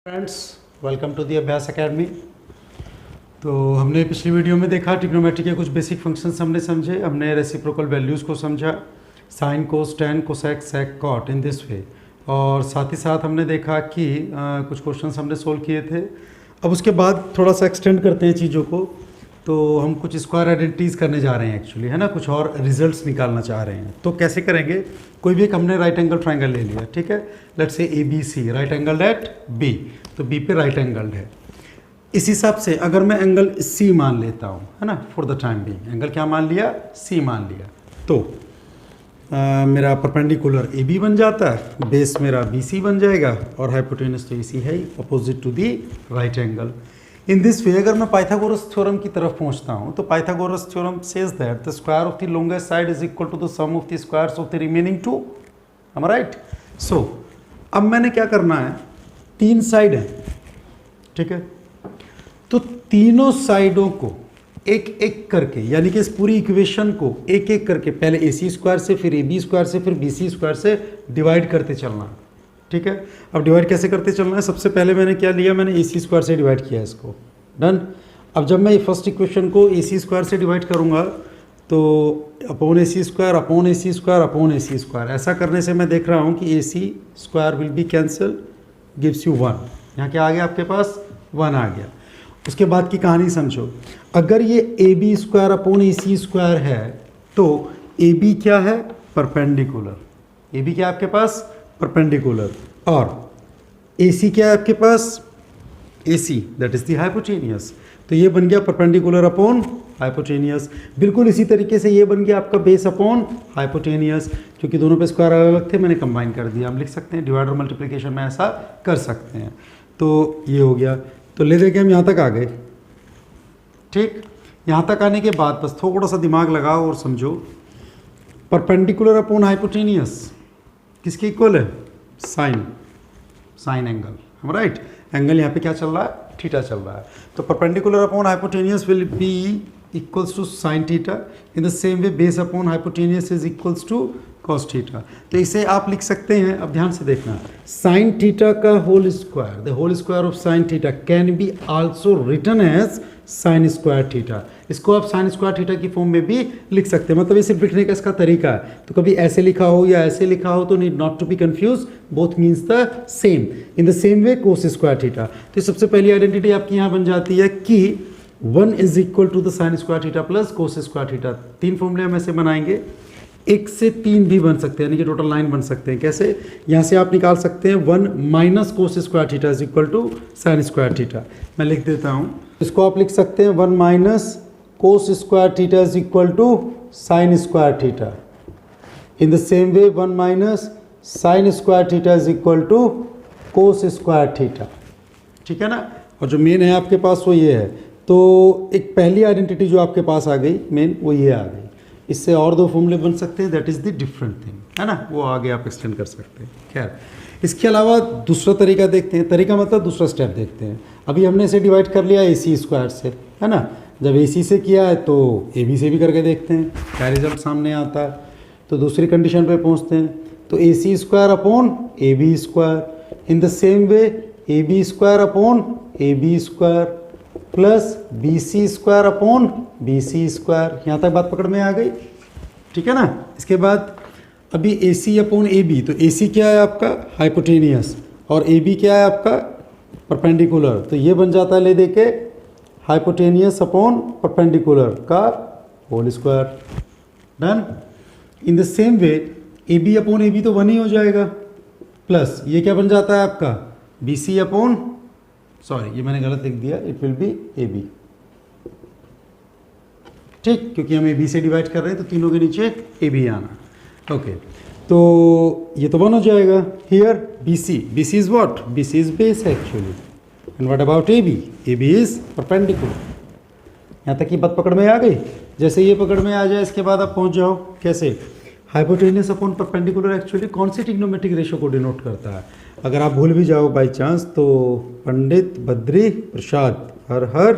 Friends, welcome to the अभ्यास academy. तो हमने पिछली वीडियो में देखा ट्रिग्नोमेट्री के कुछ बेसिक फंक्शंस हमने समझे, हमने रेसिप्रोकल वैल्यूज़ को समझा, sine cos tan cosec sec cot in this way, और साथ ही साथ हमने देखा कि कुछ क्वेश्चंस हमने सोल्व किए थे। अब उसके बाद थोड़ा सा एक्सटेंड करते हैं चीज़ों को, तो हम कुछ स्क्वायर आइडेंटिटीज़ करने जा रहे हैं एक्चुअली, है ना, कुछ और रिजल्ट्स निकालना चाह रहे हैं। तो कैसे करेंगे? कोई भी एक हमने राइट एंगल ट्राइंगल ले लिया, ठीक है, let's say A B C, right angle at B, तो बी पे राइट एंगल है। इस हिसाब से अगर मैं एंगल सी मान लेता हूँ, है ना, for the time being angle क्या मान लिया? सी मान लिया, तो मेरा परपेंडिकुलर ए बी बन जाता है, बेस मेरा बी सी बन जाएगा, और हाइपोटेनस तो ए सी है ही, opposite to the right angle. In this way अगर मैं पाइथागोरस थ्योरम की तरफ पहुंचता हूं, तो Pythagoras theorem says that the square of the longest side is equal to the sum of the squares of the remaining two. Am I right? So अब मैंने क्या करना है, तीन साइड है, ठीक है, तो तीनों साइडों को एक एक करके, यानी कि इस पूरी इक्वेशन को एक एक करके पहले ए सी स्क्वायर से, फिर ए बी स्क्वायर से, फिर बी सी स्क्वायर से डिवाइड करते चलना, ठीक है। अब डिवाइड कैसे करते चलना है? सबसे पहले मैंने क्या लिया, मैंने ए सी स्क्वायर से डिवाइड किया इसको, डन। अब जब मैं फर्स्ट इक्वेशन को ए सी स्क्वायर से डिवाइड करूंगा, तो upon A C square upon A C square upon A C square, ऐसा करने से मैं देख रहा हूँ कि A C square will be cancel, gives you 1। यहाँ क्या आ गया आपके पास? 1 आ गया। उसके बाद की कहानी समझो, अगर ये A B square upon A C square है, तो ए बी क्या है? परपेंडिकुलर। ए बी क्या है आपके पास? परपेंडिकुलर। और ए सी क्या है आपके पास? A C that is the hypotenuse. तो ये बन गया परपेंडिकुलर अपॉन हाइपोटेनियस। बिल्कुल इसी तरीके से ये बन गया आपका बेस अपॉन हाइपोटेनियस, क्योंकि दोनों पे स्क्वायर अलग अलग थे, मैंने कंबाइन कर दिया। हम लिख सकते हैं डिवाइड और मल्टीप्लिकेशन में ऐसा कर सकते हैं। तो ये हो गया। तो ले देके हम यहाँ तक आ गए, ठीक। यहाँ तक आने के बाद बस थोड़ा सा दिमाग लगाओ और समझो, परपेंडिकुलर अपॉन हाइपोटेनियस किसके इक्वल है? Sign angle, right. एंगल यहाँ पे क्या चल रहा है? थीटा चल रहा है। तो perpendicular upon hypotenuse will be equals to sine theta. In the same way base upon hypotenuse is equals to cos theta. तो इसे आप लिख सकते हैं, अब ध्यान से देखना, साइन थीटा का whole square, the whole square of sine theta can be also written as sine square theta. इसको आप साइन स्क्वायर थीटा की फॉर्म में भी लिख सकते हैं, मतलब ये सिर्फ लिखने का इसका तरीका है। तो कभी ऐसे लिखा हो या ऐसे लिखा हो तो need not to be confuse, both means the same. In the same way cos square theta. तो सबसे पहली आइडेंटिटी आपकी यहाँ बन जाती है कि 1 is equal to the sine square theta plus cos square theta. तीन फॉर्मूले हम ऐसे बनाएंगे, एक से तीन भी बन सकते हैं, यानी कि टोटल 9 बन सकते हैं। कैसे? यहाँ से आप निकाल सकते हैं 1 minus cos square theta is equal to sine square theta. मैं लिख देता हूँ, इसको आप लिख सकते हैं 1 minus cos square theta is equal to sine square theta. In the same way 1 minus sine square theta is equal to cos square theta, ठीक है ना। और जो मेन है आपके पास वो ये है। तो एक पहली आइडेंटिटी जो आपके पास आ गई मेन, वो ये आ गई। इससे और दो फॉर्मूले बन सकते हैं, that is the different thing, है ना, वो आगे आप एक्सटेंड कर सकते हैं। खैर, इसके अलावा दूसरा तरीका देखते हैं, तरीका मतलब दूसरा स्टेप देखते हैं। अभी हमने इसे डिवाइड कर लिया ए सी स्क्वायर से, है ना। जब ए सी से किया है तो ए बी से भी करके देखते हैं क्या रिजल्ट सामने आता है। तो दूसरी कंडीशन पे पहुंचते हैं, तो A C square upon A B square. In the same way A B square upon A B square plus B C square upon B C square. यहाँ तक बात पकड़ में आ गई, ठीक है ना। इसके बाद अभी ए सी अपॉन ए बी, तो ए सी क्या है आपका? हाइपोटेनियस, और ए बी क्या है आपका? परपेंडिकुलर। तो ये बन जाता है ले दे के हाइपोटेनियस अपॉन परपेंडिकुलर का whole square, done. In the same way A B upon A B तो 1 ही हो जाएगा, प्लस ये क्या बन जाता है आपका? बी सी अपॉन, सॉरी ये मैंने गलत लिख दिया, it will be A B, ठीक, क्योंकि हम ए बी से डिवाइड कर रहे हैं तो तीनों के नीचे ए बी आना। ओके, तो ये तो 1 हो जाएगा। Here B C is what? B C is base actually. And what about A B is perpendicular. यहाँ तक की बात पकड़ में आ गई। जैसे ये पकड़ में आ जाए, इसके बाद आप पहुँच जाओ कैसे? हाइपोटेनियस अपॉन परपेंडिकुलर एक्चुअली कौन सी ट्रिग्नोमेट्रिक रेशियो को डिनोट करता है? अगर आप भूल भी जाओ बाई चांस, तो पंडित बद्री प्रसाद हर हर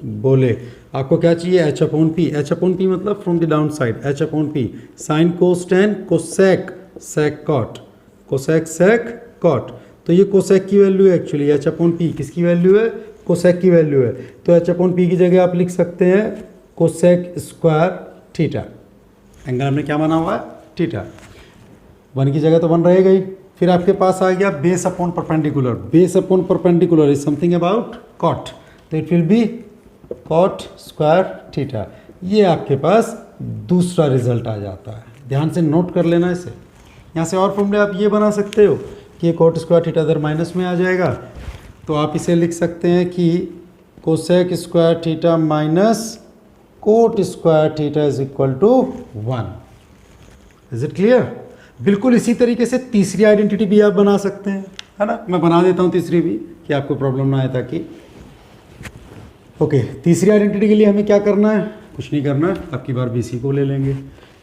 बोले। आपको क्या चाहिए? H upon P. H upon P मतलब from the down side, H upon P. Sine cos tan cosec sec cot, cosec sec cot. तो ये कोसेक की वैल्यू है एक्चुअली, एच अपॉन पी किसकी वैल्यू है, कोसेक की वैल्यू है। तो एच अपॉन पी की जगह आप लिख सकते हैं कोसेक स्क्वायर थीटा, एंगल हमने क्या माना हुआ है, थीटा। 1 की जगह तो 1 रहेगा ही। फिर आपके पास आ गया base upon perpendicular, base upon perpendicular is something about cot, तो it will be cot square theta. ये आपके पास दूसरा रिजल्ट आ जाता है, ध्यान से नोट कर लेना इसे। यहाँ से और फॉर्मूले आप ये बना सकते हो कि कॉट स्क्वायर थीटा इधर माइनस में आ जाएगा, तो आप इसे लिख सकते हैं कि cosec square theta minus cot square theta is equal to 1। Is it clear? बिल्कुल इसी तरीके से तीसरी आइडेंटिटी भी आप बना सकते हैं, है ना। मैं बना देता हूँ तीसरी भी कि आपको प्रॉब्लम ना आए ताकि। ओके, तीसरी आइडेंटिटी के लिए हमें क्या करना है, कुछ नहीं करना है, आपकी बार बी सी को ले लेंगे,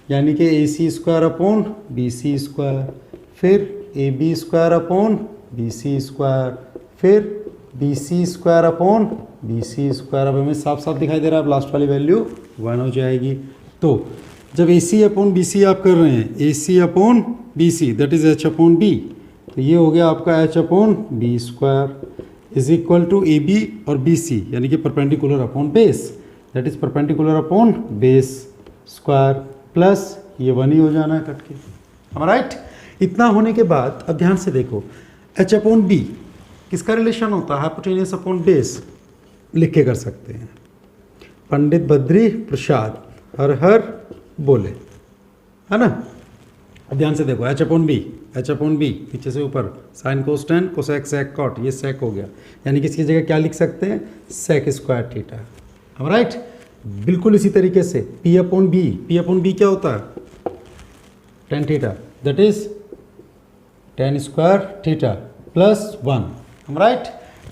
यानी कि A C square upon B C square, फिर A B square upon B C square, फिर B C square upon B C square. अब हमें साफ साफ दिखाई दे रहा है, अब लास्ट वाली वैल्यू 1 हो जाएगी। तो जब ए सी अपॉन बी सी आप कर रहे हैं, A C upon B C that is H upon B, तो ये हो गया आपका H upon B square is equal to A B और बी सी, यानी कि perpendicular upon base, that is perpendicular upon base square, plus ये 1 ही हो जाना है कट के, am I right? इतना होने के बाद अब ध्यान से देखो, एच अपॉन बी किसका रिलेशन होता है, हाइपोटेन्यूस अपॉन बेस लिख के कर सकते हैं। पंडित बद्री प्रसाद हर हर बोले, है ना। अब ध्यान से देखो, H upon B, H upon B पीछे से ऊपर sine cos tan cosec sec cot, ये सेक हो गया, यानी कि इसकी जगह क्या लिख सकते हैं, sec square theta, am I right? बिल्कुल इसी तरीके से P upon B, P upon B क्या होता है, tan theta, that is tan square theta plus 1, am I right?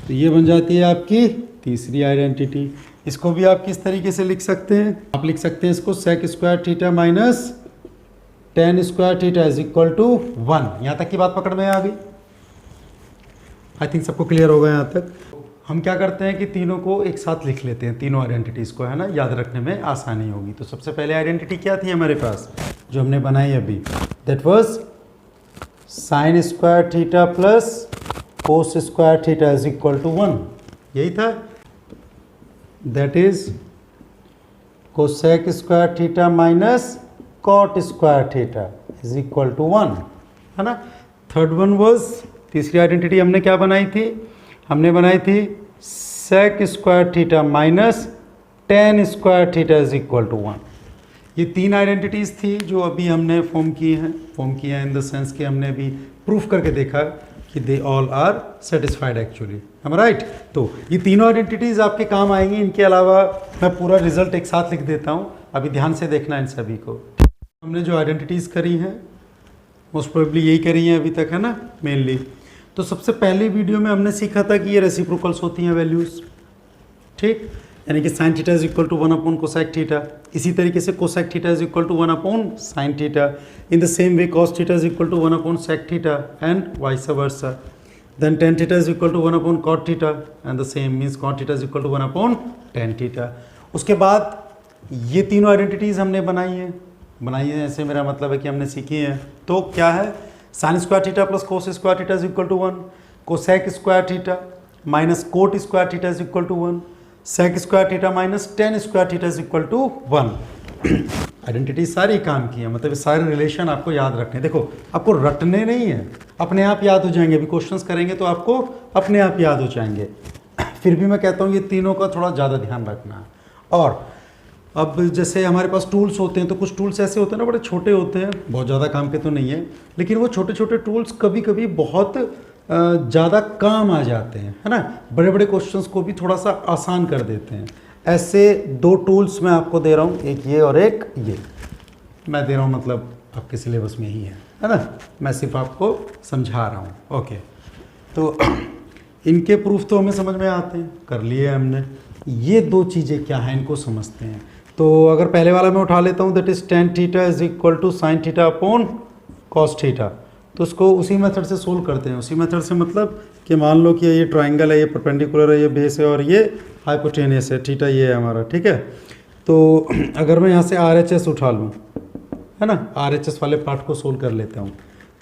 तो ये बन जाती है आपकी तीसरी आइडेंटिटी। इसको भी आप किस तरीके से लिख सकते हैं, आप लिख सकते हैं इसको sec square theta minus tan square theta is equal to 1। यहाँ तक की बात पकड़ में आ गई, आई थिंक सबको क्लियर होगा यहाँ तक। हम क्या करते हैं कि तीनों को एक साथ लिख लेते हैं, तीनों आइडेंटिटीज़ को, है ना, याद रखने में आसानी होगी। तो सबसे पहले आइडेंटिटी क्या थी हमारे पास जो हमने बनाई अभी, that was sine square theta plus cos square theta is equal to 1, यही था। That is cosec square theta minus cot square theta is equal to 1, है ना। थर्ड वन वाज, तीसरी आइडेंटिटी हमने क्या बनाई थी, हमने बनाई थी sec square theta minus tan square theta is equal to 1। ये तीन आइडेंटिटीज़ थी जो अभी हमने फॉर्म की हैं इन द सेंस कि हमने अभी प्रूफ करके देखा कि they all are satisfied actually, am I right? तो ये तीनों आइडेंटिटीज़ आपके काम आएंगी। इनके अलावा मैं पूरा रिजल्ट एक साथ लिख देता हूँ, अभी ध्यान से देखना इन सभी को। हमने जो आइडेंटिटीज़ करी हैं मोस्ट प्रोबेबली यही करी हैं अभी तक, है ना, मेनली। तो सबसे पहले वीडियो में हमने सीखा था कि ये रेसिप्रोकल्स होती हैं वैल्यूज़, ठीक, यानी कि sine theta is equal to 1 upon cosec theta. इसी तरीके से cosec theta is equal to 1 upon sine theta. In the same way cos theta is equal to 1 upon sec theta and vice versa. Then tan theta is equal to 1 upon cot theta and the same means cot theta is equal to 1 upon tan theta. उसके बाद ये तीनों identities हमने बनाई हैं, ऐसे मेरा मतलब है कि हमने सीखी हैं। तो क्या है, sine square theta plus cos square theta is equal to 1, cosec square theta minus cot square theta is equal to 1, sec square theta minus tan square theta is equal to 1। Identity सारी काम की है, मतलब सारे relation आपको याद रखने। देखो आपको रटने नहीं है, अपने आप याद हो जाएंगे। अभी क्वेश्चंस करेंगे तो आपको अपने आप याद हो जाएंगे। फिर भी मैं कहता हूँ ये तीनों का थोड़ा ज़्यादा ध्यान रखना है। और अब जैसे हमारे पास टूल्स होते हैं, तो कुछ टूल्स ऐसे होते हैं ना, बड़े छोटे होते हैं, बहुत ज़्यादा काम के तो नहीं है, लेकिन वो छोटे छोटे टूल्स कभी कभी बहुत ज़्यादा काम आ जाते हैं, है ना, बड़े बड़े क्वेश्चंस को भी थोड़ा सा आसान कर देते हैं। ऐसे दो टूल्स मैं आपको दे रहा हूँ, एक ये और एक ये मैं दे रहा हूँ, मतलब आपके सिलेबस में ही है ना, मैं सिर्फ आपको समझा रहा हूँ। ओके, तो इनके प्रूफ तो हमें समझ में आते हैं, कर लिए हमने। ये दो चीज़ें क्या हैं इनको समझते हैं। तो अगर पहले वाला मैं उठा लेता हूँ, that is tan theta is equal to sine theta upon cos theta, तो उसको उसी मेथड से सोल्व करते हैं। उसी मेथड से मतलब कि मान लो कि ये ट्राइंगल है, ये परपेंडिकुलर है, ये बेस है और ये हाइपोटेनियस है, थीटा ये है हमारा, ठीक है। तो अगर मैं यहाँ से RHS उठा लूँ, है ना, RHS वाले पार्ट को सोल्व कर लेता हूँ।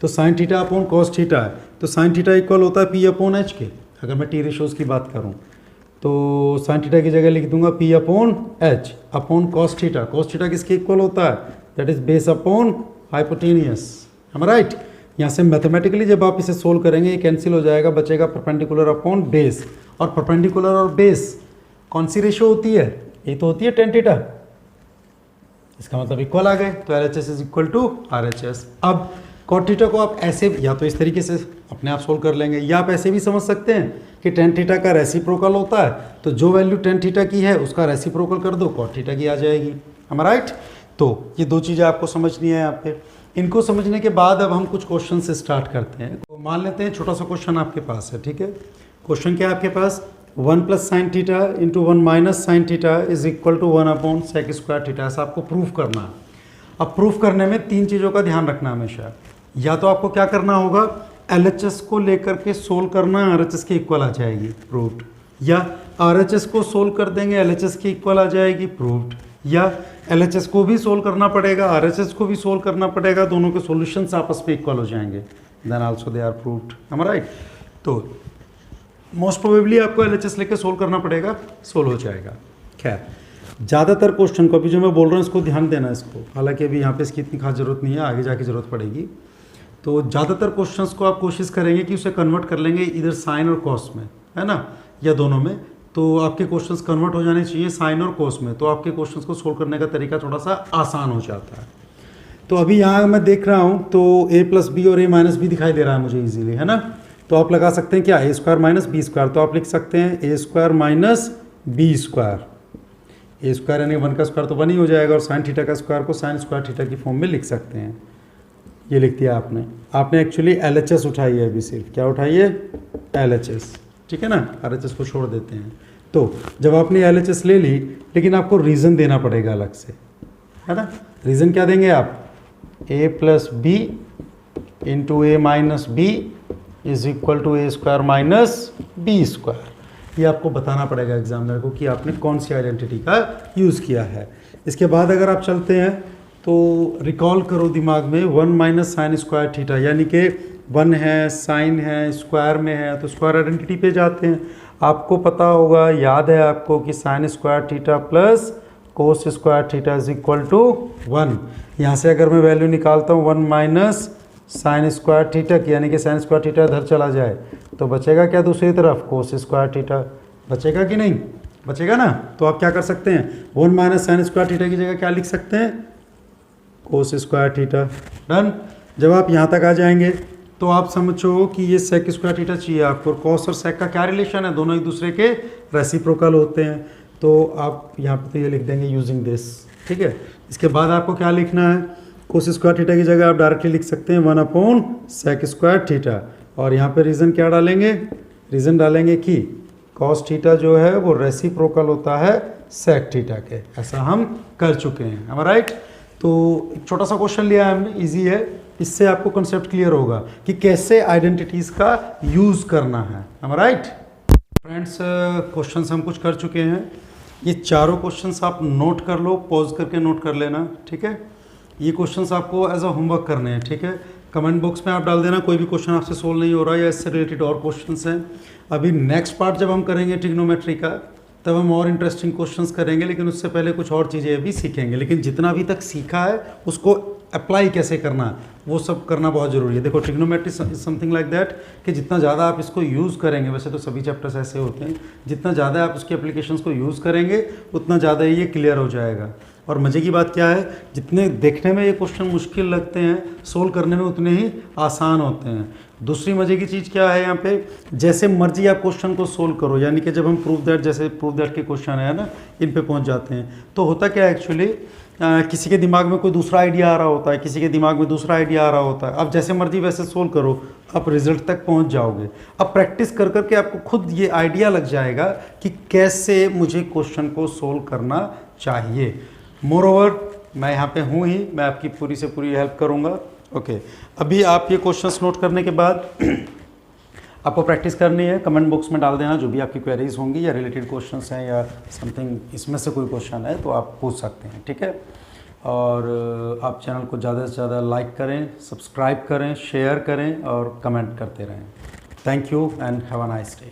तो sign theta upon cos theta है, तो साइन थीटा इक्वल होता है पी अपॉन एच के। अगर मैं टी रेशोज़ की बात करूँ तो साइन थीटा की जगह लिख दूंगा P upon H upon cos theta. Cos theta किसके इक्वल होता है, that is base upon hypotenuse. हम राइट, यहाँ से मैथमेटिकली जब आप इसे सोल्व करेंगे ये कैंसिल हो जाएगा, बचेगा परपेंडिकुलर अपॉन बेस। और परपेंडिकुलर और बेस कौन सी रेशो होती है, ये तो होती है टेन थीटा, इसका मतलब इक्वल आ गए, तो LHS is equal to RHS। अब कॉट थीटा को आप ऐसे या तो इस तरीके से अपने आप सोल्व कर लेंगे, या आप ऐसे भी समझ सकते हैं कि टेन थीटा का रेसिप्रोकल होता है, तो जो वैल्यू टेन थीटा की है उसका रेसिप्रोकल कर दो, कॉट थीटा की आ जाएगी। हम राइट, तो ये दो चीज़ें आपको समझनी है यहाँ पे। इनको समझने के बाद अब हम कुछ क्वेश्चन से स्टार्ट करते हैं। तो मान लेते हैं छोटा सा क्वेश्चन आपके पास है, ठीक है। क्वेश्चन क्या है आपके पास, 1 plus sine theta into 1 minus sine theta is equal to 1 upon sec square theta. ऐसा आपको प्रूफ करना है। अब प्रूफ करने में तीन चीज़ों का ध्यान रखना हमेशा। या तो आपको क्या करना होगा, LHS को लेकर के सोल्व करना, RHS के इक्वल आ जाएगी, प्रूव्ड। या RHS को सोल्व कर देंगे, LHS के इक्वल आ जाएगी, प्रूव्ड। या LHS को भी सोल्व करना पड़ेगा, RHS को भी सोल्व करना पड़ेगा, दोनों के सॉल्यूशंस आपस में इक्वल हो जाएंगे, then also they are proved. हम राइट, तो मोस्ट प्रोबेबली आपको LHS लेके सोल्व करना पड़ेगा, सोल्व हो जाएगा। खैर, ज़्यादातर क्वेश्चन को अभी जो मैं बोल रहा हूँ इसको ध्यान देना इसको, हालांकि अभी यहाँ पे इसकी इतनी खास ज़रूरत नहीं है, आगे जाके ज़रूरत पड़ेगी। तो ज़्यादातर क्वेश्चंस को आप कोशिश करेंगे कि उसे कन्वर्ट कर लेंगे इधर साइन और कॉस में, है ना, या दोनों में। तो आपके क्वेश्चंस कन्वर्ट हो जाने चाहिए साइन और कॉस में, तो आपके क्वेश्चंस को सोल्व करने का तरीका थोड़ा सा आसान हो जाता है। तो अभी यहाँ मैं देख रहा हूँ तो a प्लस बी और a माइनस बी दिखाई दे रहा है मुझे ईजिली, है ना। तो आप लगा सकते हैं क्या, a square minus B square, तो आप लिख सकते हैं a square minus B square. A square यानी 1 का स्क्वायर तो 1 ही हो जाएगा, और साइन थीटा का स्क्वायर को साइन स्क्वायर थीटा की फॉर्म में लिख सकते हैं। ये लिख दिया आपने एक्चुअली LHS उठाई है, अभी सिर्फ क्या उठाई है, LHS, ठीक है ना। RHS को छोड़ देते हैं। तो जब आपने LHS ले ली, लेकिन आपको रीज़न देना पड़ेगा अलग से, है ना। रीज़न क्या देंगे आप, a plus B into A minus B is equal to A square minus B square. ये आपको बताना पड़ेगा एग्जामिनर को कि आपने कौन सी आइडेंटिटी का यूज़ किया है। इसके बाद अगर आप चलते हैं तो रिकॉल करो दिमाग में 1 माइनस साइन स्क्वायर थीटा, यानी कि 1 है, साइन है, स्क्वायर में है, तो स्क्वायर आइडेंटिटी पे जाते हैं। आपको पता होगा, याद है आपको कि sine square theta plus cos square theta is equal to 1। यहाँ से अगर मैं वैल्यू निकालता हूँ 1 माइनस साइन स्क्वायर थीटा की, यानी कि साइन स्क्वायर थीटा इधर चला जाए तो बचेगा क्या, दूसरी तरफ कोस स्क्वायर थीटा बचेगा कि नहीं, बचेगा ना। तो आप क्या कर सकते हैं, 1 माइनस साइन स्क्वायर थीटा की जगह क्या लिख सकते हैं, कोस स्क्वायर थीटा। डन। जब आप यहाँ तक आ जाएंगे तो आप समझो कि ये सेक स्क्वायर थीटा चाहिए आपको, और कॉस और सेक का क्या रिलेशन है, दोनों एक दूसरे के रेसिप्रोकल होते हैं। तो आप यहाँ पे तो ये लिख देंगे यूजिंग दिस, ठीक है। इसके बाद आपको क्या लिखना है, कोस स्क्वायर थीटा की जगह आप डायरेक्टली लिख सकते हैं 1 अपॉन सेक स्क्वायर थीटा, और यहाँ पे रीज़न क्या डालेंगे, रीज़न डालेंगे कि कॉस थीटा जो है वो रेसिप्रोकल होता है सेक थीटा के। ऐसा हम कर चुके हैं, हम राइट। तो एक छोटा सा क्वेश्चन लिया है हमने, इजी है, इससे आपको कंसेप्ट क्लियर होगा कि कैसे आइडेंटिटीज़ का यूज़ करना है, हम राइट। फ्रेंड्स, क्वेश्चंस हम कुछ कर चुके हैं, ये चारों क्वेश्चंस आप नोट कर लो, पॉज करके नोट कर लेना, ठीक है। ये क्वेश्चंस आपको एज अ होमवर्क करने हैं, ठीक है। कमेंट बॉक्स में आप डाल देना कोई भी क्वेश्चन आपसे सोल्व नहीं हो रहा है या इससे रिलेटेड और क्वेश्चंस हैं। अभी नेक्स्ट पार्ट जब हम करेंगे ट्रिग्नोमेट्री का, तब हम और इंटरेस्टिंग क्वेश्चंस करेंगे, लेकिन उससे पहले कुछ और चीज़ें भी सीखेंगे। लेकिन जितना अभी तक सीखा है उसको अप्लाई कैसे करना है वो सब करना बहुत ज़रूरी है। देखो, trigonometry is something like that कि जितना ज़्यादा आप इसको यूज़ करेंगे, वैसे तो सभी चैप्टर्स ऐसे होते हैं, जितना ज़्यादा आप उसकी एप्लीकेशंस को यूज़ करेंगे उतना ज़्यादा ये क्लियर हो जाएगा। और मज़े की बात क्या है, जितने देखने में ये क्वेश्चन मुश्किल लगते हैं, सोल्व करने में उतने ही आसान होते हैं। दूसरी मज़े की चीज़ क्या है यहाँ पे, जैसे मर्जी आप क्वेश्चन को सोल्व करो, यानी कि जब हम प्रूव दैट, जैसे प्रूव दैट के क्वेश्चन है ना, इन पे पहुँच जाते हैं, तो होता क्या है एक्चुअली, किसी के दिमाग में कोई दूसरा आइडिया आ रहा होता है, किसी के दिमाग में दूसरा आइडिया आ रहा होता है। अब जैसे मर्जी वैसे सोल्व करो, आप रिजल्ट तक पहुंच जाओगे। अब प्रैक्टिस कर करके आपको खुद ये आइडिया लग जाएगा कि कैसे मुझे क्वेश्चन को सोल्व करना चाहिए। मोरओवर मैं यहाँ पे हूँ ही, मैं आपकी पूरी से पूरी हेल्प करूँगा। ओके, अभी आप ये क्वेश्चंस नोट करने के बाद आपको प्रैक्टिस करनी है। कमेंट बॉक्स में डाल देना जो भी आपकी क्वेरीज होंगी, या रिलेटेड क्वेश्चंस हैं या समथिंग इसमें से कोई क्वेश्चन है तो आप पूछ सकते हैं, ठीक है। और आप चैनल को ज़्यादा से ज़्यादा लाइक करें, सब्सक्राइब करें, शेयर करें और कमेंट करते रहें। Thank you and have a nice day.